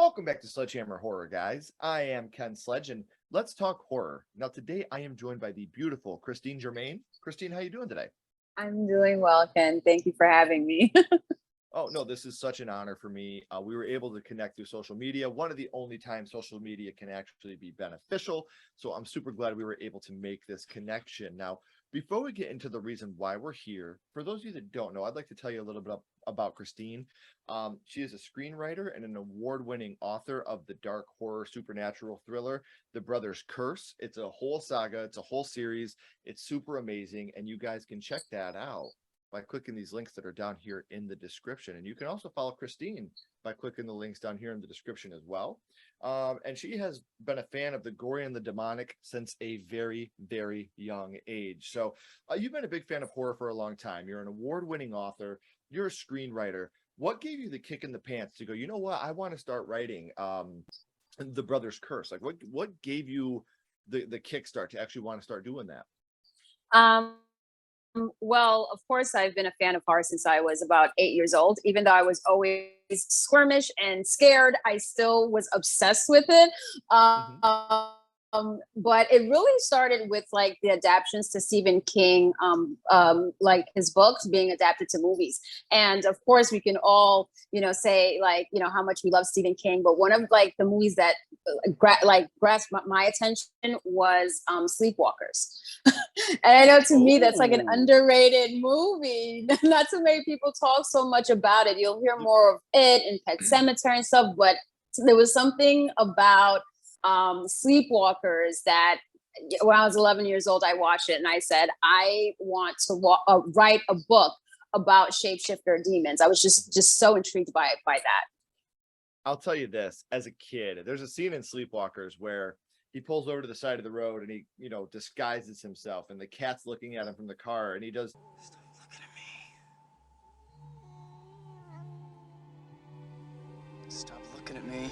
Welcome back to Sledgehammer Horror, guys. I am Ken Sledge, and let's talk horror. Now, today I am joined by the beautiful Christine Germain. Christine, how you doing today? I'm doing well, Ken. Thank you for having me. Oh, no, this is such an honor for me. We were able to connect through social media, one of the only times social media can actually be beneficial. So I'm super glad we were able to make this connection. Now, before we get into the reason why we're here, for those of you that don't know, I'd like to tell you a little bit about Christine. She is a screenwriter and an award-winning author of the dark horror supernatural thriller, The Brothers Curse. It's a whole saga. It's a whole series. It's super amazing, and you guys can check that out by clicking these links that are down here in the description. And you can also follow Christine by clicking the links down here in the description as well. And she has been a fan of the gory and the demonic since a very, very young age. So you've been a big fan of horror for a long time. You're an award-winning author. You're a screenwriter. What gave you the kick in the pants to go, you know what, I want to start writing The Brothers Curse? Like what gave you the kickstart to actually want to start doing that? Well, of course, I've been a fan of horror since I was about 8 years old. Even though I was always squirmish and scared, I still was obsessed with it. But it really started with like the adaptations to Stephen King, like his books being adapted to movies. And of course, we can all, say like, how much we love Stephen King. But one of like the movies that grasped my attention was Sleepwalkers. And I know to me, that's like an underrated movie. Not too many people talk so much about it. You'll hear more of it in Pet Sematary and stuff, but there was something about Sleepwalkers that when I was 11 years old, I watched it and I said, I want to write a book about shapeshifter demons. I was just so intrigued by that. I'll tell you this, as a kid, there's a scene in Sleepwalkers where he pulls over to the side of the road and he, disguises himself and the cat's looking at him from the car and he does, Stop looking at me.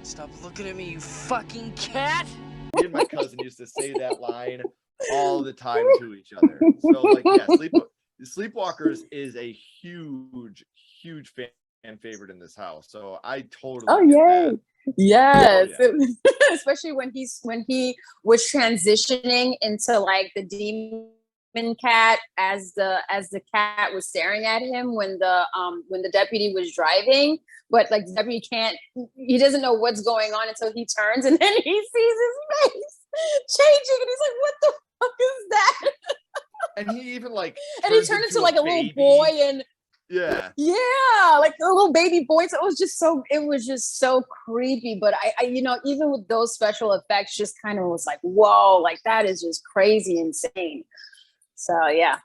Stop looking at me, you fucking cat! Me and my cousin used to say that line all the time to each other. So, like, yeah, Sleepwalkers is a huge, huge fan favorite in this house. So I totally get that. Yes. Oh, yeah. Especially when he was transitioning into like the demon cat as the cat was staring at him when the deputy was driving, but like the deputy he doesn't know what's going on until he turns and then he sees his face changing and he's like, what the fuck is that? And he even like and he turned into like a little boy and like a little baby boy. So it was just so creepy. But I even with those special effects, just kind of was like, whoa, like that is just crazy insane. So yeah.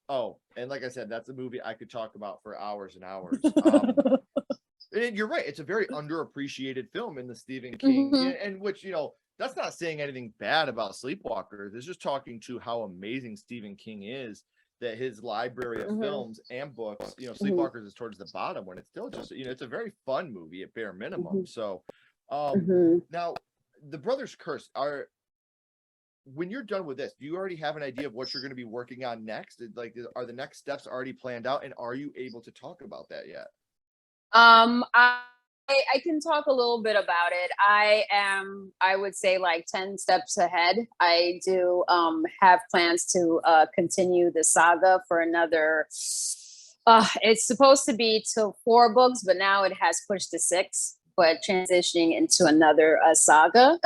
Oh, and like I said, that's a movie I could talk about for hours and hours. And you're right, it's a very underappreciated film in the Stephen King, and which that's not saying anything bad about Sleepwalkers. It's just talking to how amazing Stephen King is. That his library of films and books, Sleepwalkers is towards the bottom when it's still just, it's a very fun movie at bare minimum. So now The Brothers Curse when you're done with this, do you already have an idea of what you're going to be working on next? Like, are the next steps already planned out and are you able to talk about that yet? I can talk a little bit about it. I would say like 10 steps ahead. I do have plans to continue the saga for another, it's supposed to be till 4 books, but now it has pushed to 6, but transitioning into another saga.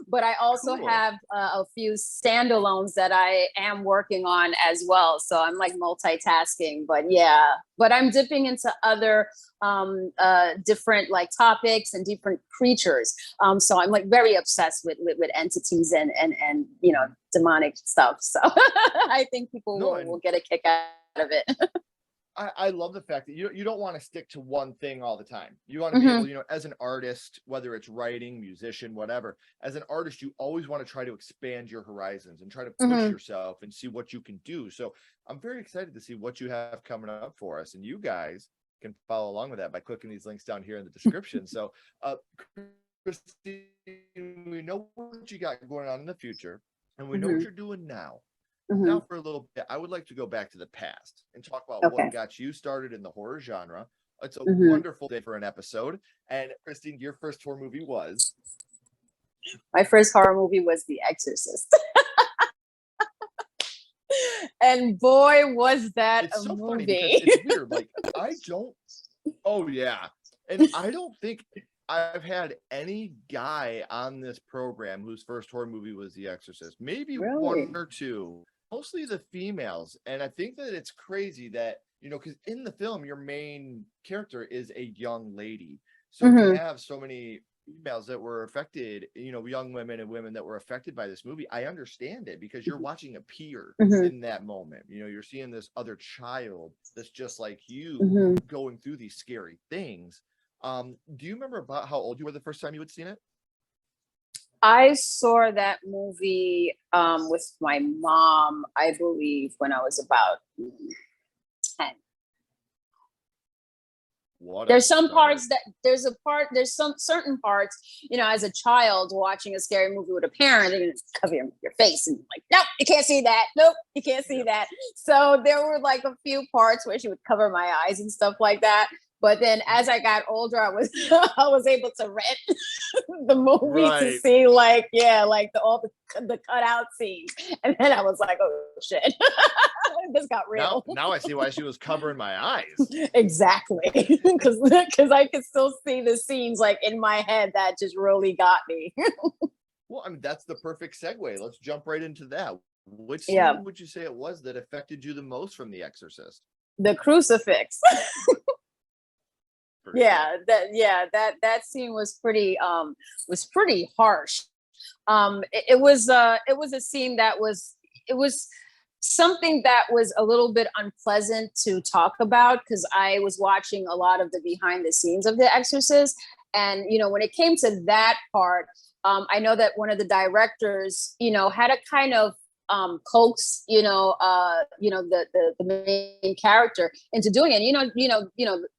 But I also have a few standalones that I am working on as well. So I'm like multitasking, but yeah, but I'm dipping into other different like topics and different creatures. So I'm like very obsessed with entities and demonic stuff. So I think people will get a kick out of it. I love the fact that you don't want to stick to one thing all the time. You want to be able, as an artist, whether it's writing, musician, whatever, as an artist, you always want to try to expand your horizons and try to push yourself and see what you can do. So I'm very excited to see what you have coming up for us. And you guys can follow along with that by clicking these links down here in the description. So, Christine, we know what you got going on in the future, and we know what you're doing now. Now, for a little bit, I would like to go back to the past and talk about what got you started in the horror genre, It's a Mhm. wonderful day for an episode. And Christine, your first horror movie was? My first horror movie was The Exorcist. And boy, was that It's a so funny because movie. it's weird. Like, I don't, oh yeah. And I don't think I've had any guy on this program whose first horror movie was The Exorcist. Maybe Really? one or two, mostly the females. And I think that it's crazy that, you know, because in the film, your main character is a young lady. So to Mhm. have so many females that were affected, you know, young women and women that were affected by this movie, I understand it because you're watching a peer Mhm. in that moment. You know, you're seeing this other child that's just like you Mhm. going through these scary things. Do you remember about how old you were the first time you had seen it? I saw that movie with my mom, I believe, when I was about 10. What a There's some start. parts that there's some certain parts, you know, as a child watching a scary movie with a parent, they're gonna cover your face and like, nope, you can't see that. Nope, you can't see Yep. that. So there were like a few parts where she would cover my eyes and stuff like that. But then as I got older, I was I was able to rent the movie to Right. see like, yeah, like all the cutout scenes. And then I was like, oh shit. This got real. Now I see why she was covering my eyes. Exactly. Because I could still see the scenes like in my head that just really got me. Well, I mean, that's the perfect segue. Let's jump right into that. Which Yeah. scene would you say it was that affected you the most from The Exorcist? The crucifix. For Yeah, sure. that scene was pretty harsh. It was a scene that was it was something that was a little bit unpleasant to talk about because I was watching a lot of the behind the scenes of The Exorcist, and you know when it came to that part, I know that one of the directors, you know, had a kind of coax, the main character into doing it.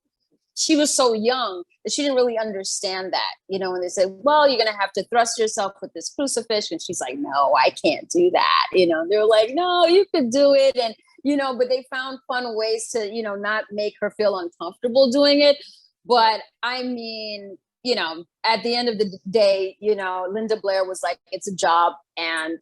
She was so young that she didn't really understand that, you know, when they said, well, you're going to have to thrust yourself with this crucifix. And she's like, no, I can't do that. You know, they're like, no, you could do it. And, you know, but they found fun ways to, you know, not make her feel uncomfortable doing it. But I mean, you know, at the end of the day, you know, Linda Blair was like, it's a job. And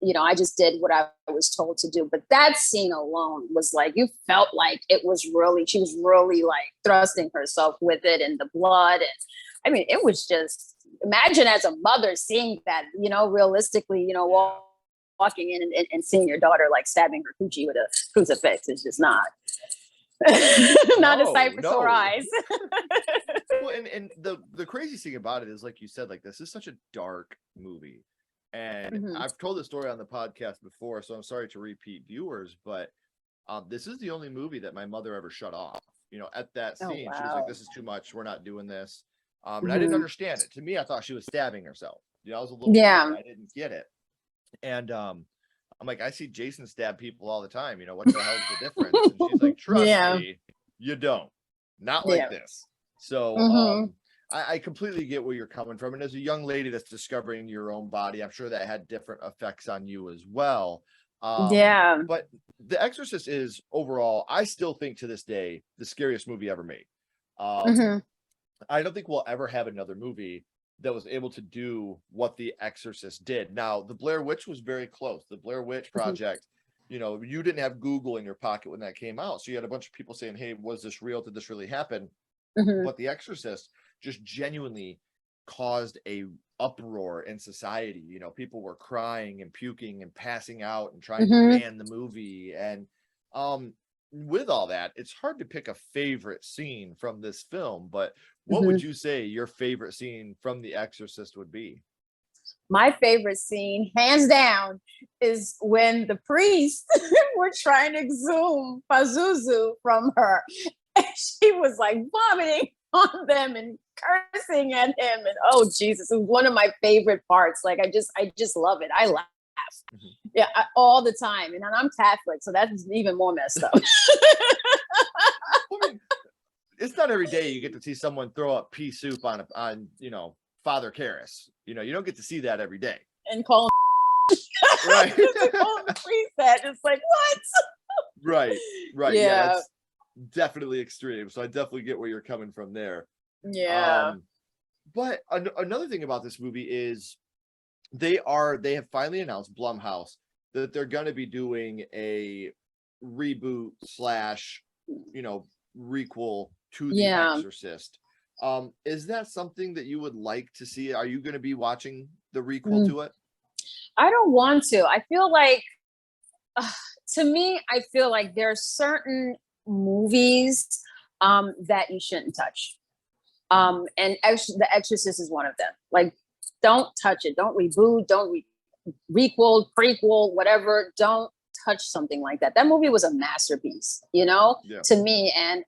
you know, I just did what I was told to do. But that scene alone was like, you felt like she was really like thrusting herself with it and the blood. And I mean, it was just, imagine as a mother seeing that, you know, realistically, you know, walking in and seeing your daughter like stabbing her coochie with a crucifix is just not, not a sight for sore eyes. Well, and the crazy thing about it is, like you said, like this is such a dark movie. And I've told this story on the podcast before, so I'm sorry to repeat viewers, but this is the only movie that my mother ever shut off. You know, at that scene, she was like, "This is too much. We're not doing this." And I didn't understand it. To me, I thought she was stabbing herself. You know, I was a little kid, I didn't get it. And I'm like, I see Jason stab people all the time. You know, what the hell is the difference? And she's like, trust me, you don't. Not like this. So I completely get where you're coming from. And as a young lady that's discovering your own body, I'm sure that had different effects on you as well. But The Exorcist is overall, I still think to this day, the scariest movie ever made. I don't think we'll ever have another movie that was able to do what The Exorcist did. Now, the Blair Witch was very close. The Blair Witch Project, you know, you didn't have Google in your pocket when that came out. So you had a bunch of people saying, hey, was this real? Did this really happen? But The Exorcist just genuinely caused a uproar in society. You know, people were crying and puking and passing out and trying to ban the movie. And with all that, it's hard to pick a favorite scene from this film, but what would you say your favorite scene from The Exorcist would be? My favorite scene, hands down, is when the priests were trying to exhume Pazuzu from her. And she was like vomiting on them and cursing at him. And oh Jesus, it was one of my favorite parts. Like I just love it. I laugh. Yeah, all the time. And I'm Catholic, so that's even more messed up. I mean, it's not every day you get to see someone throw up pea soup on you know, Father Karras. You know, you don't get to see that every day. And call him right. call him the priest that. It's like what? Right. Yeah. definitely extreme. So I definitely get where you're coming from there. Yeah. But another thing about this movie is they have finally announced, Blumhouse, that they're going to be doing a reboot slash, requel to The Yeah. Exorcist. Is that something that you would like to see? Are you going to be watching the requel to it? I don't want to. I feel like, to me, I feel like there are certain movies that you shouldn't touch. And The Exorcist is one of them. Like, don't touch it. Don't reboot. Don't requel, prequel, whatever. Don't touch something like that. That movie was a masterpiece, Yeah. to me. And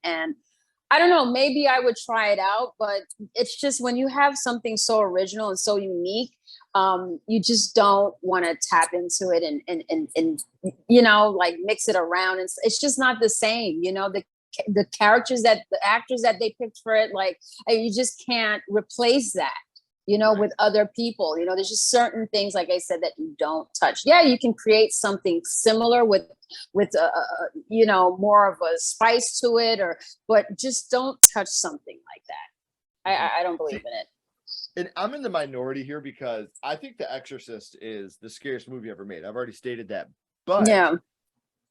I don't know, maybe I would try it out, but it's just when you have something so original and so unique, you just don't want to tap into it and like mix it around. It's just not the same, the characters the actors that they picked for it, like you just can't replace that, Right. with other people. There's just certain things, like I said, that you don't touch. Yeah, you can create something similar with more of a spice to it, but just don't touch something like that. I don't believe in it. And I'm in the minority here because I think The Exorcist is the scariest movie ever made. I've already stated that. But Yeah.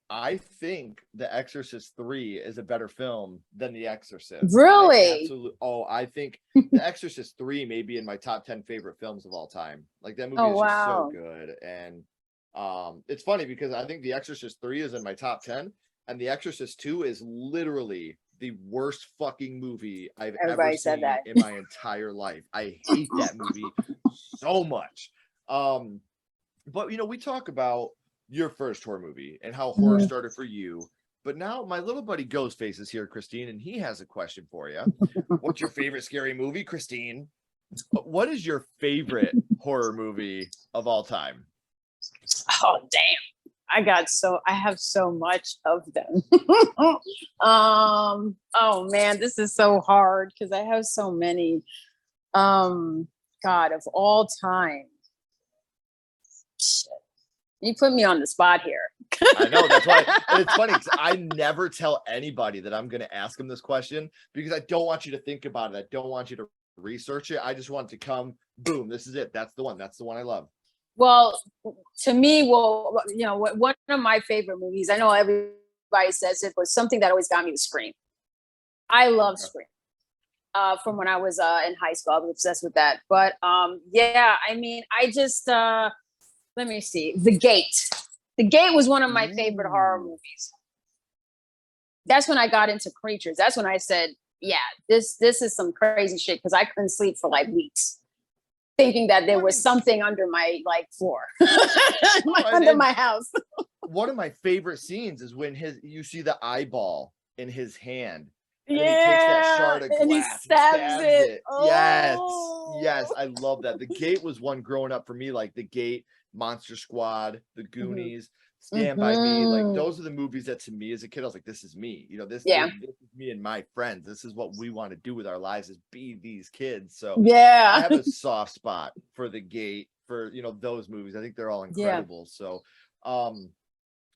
I think The Exorcist 3 is a better film than The Exorcist. Really? I think The Exorcist 3 may be in my top 10 favorite films of all time. Like, that movie is just so Wow. good. And it's funny because I think The Exorcist 3 is in my top 10, and The Exorcist 2 is literally the worst fucking movie I've Everybody ever said seen that. in my entire life. I hate that movie so much. But we talk about your first horror movie and how horror started for you. But now my little buddy Ghostface is here, Christine, and he has a question for you. What's your favorite scary movie, Christine? What is your favorite horror movie of all time? Oh, damn. I have so much of them. Oh man, this is so hard because I have so many. God, of all time. Shit. You put me on the spot here. I know, that's why. And it's funny because I never tell anybody that I'm going to ask them this question because I don't want you to think about it. I don't want you to research it. I just want it to come, boom, this is it. That's the one. That's the one I love. Well, to me, one of my favorite movies, I know everybody says it, but something that always got me to Scream. I love Scream. From when I was in high school, I was obsessed with that. But yeah, I mean, I just let me see. The Gate. The Gate was one of my favorite horror movies. That's when I got into creatures. That's when I said, yeah, this is some crazy shit, because I couldn't sleep for like weeks, thinking that there was something under my floor, under my house. One of my favorite scenes is when you see the eyeball in his hand. And Yeah, he takes that shard of glass and he stabs it. Oh. Yes, I love that. The Gate was one growing up for me, like The Gate, Monster Squad, The Goonies, Stand By Me. Like, those are the movies that, to me as a kid, I was like, this is me. This is me and my friends. This is what we want to do with our lives, is be these kids. So yeah, I have a soft spot for The Gate, for those movies. I think they're all incredible. So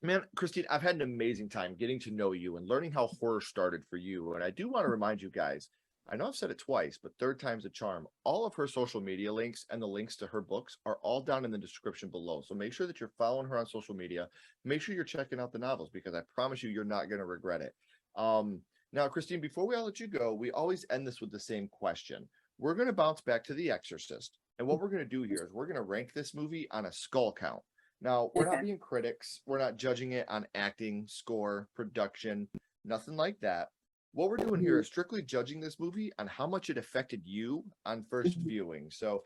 man, Christine, I've had an amazing time getting to know you and learning how horror started for you. And I do want to remind you guys, I know I've said it twice, but third time's a charm. All of her social media links and the links to her books are all down in the description below. So make sure that you're following her on social media. Make sure you're checking out the novels, because I promise you're not going to regret it. Now, Christine, before we all let you go, we always end this with the same question. We're going to bounce back to The Exorcist. And what we're going to do here is we're going to rank this movie on a skull count. Now, we're not being critics. We're not judging it on acting, score, production, nothing like that. What we're doing here is strictly judging this movie on how much it affected you on first viewing. So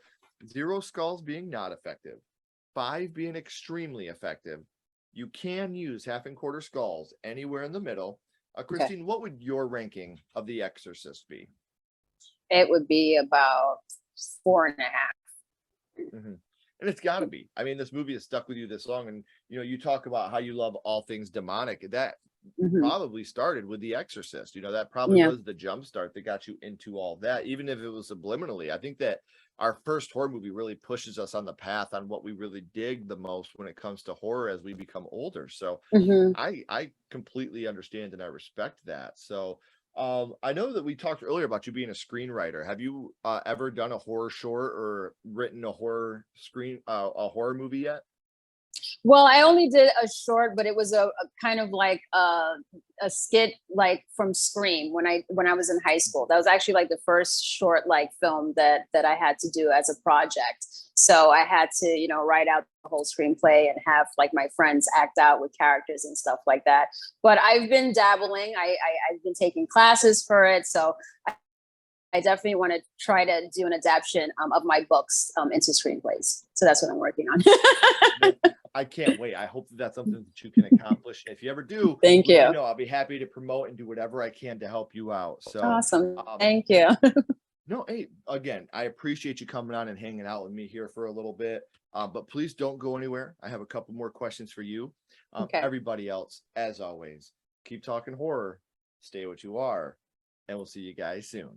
0 skulls being not effective, 5 being extremely effective. You can use half and quarter skulls anywhere in the middle. Christine, what would your ranking of The Exorcist be? It would be about 4.5. And it's got to be. I mean, this movie has stuck with you this long, and you talk about how you love all things demonic. That Mhm. probably started with The Exorcist. You know, that probably Yeah. was the jump start that got you into all that, even if it was subliminally. I think that our first horror movie really pushes us on the path on what we really dig the most when it comes to horror as we become older. So Mhm. I completely understand and I respect that. So I know that we talked earlier about you being a screenwriter. Have you ever done a horror short or written a horror movie yet? Well, I only did a short, but it was a kind of like a skit like from Scream when I was in high school. That was actually like the first short like film that I had to do as a project. So I had to, you know, write out the whole screenplay and have like my friends act out with characters and stuff like that. But I've been dabbling. I've been taking classes for it. So I definitely want to try to do an adaptation of my books into screenplays. So that's what I'm working on. Well, I can't wait. I hope that that's something that you can accomplish. If you ever do, Thank let me you. know. I'll be happy to promote and do whatever I can to help you out. So, Awesome. um, Thank you. no, hey, again, I appreciate you coming on and hanging out with me here for a little bit. But please don't go anywhere. I have a couple more questions for you. Okay. Everybody else, as always, keep talking horror, stay what you are, and we'll see you guys soon.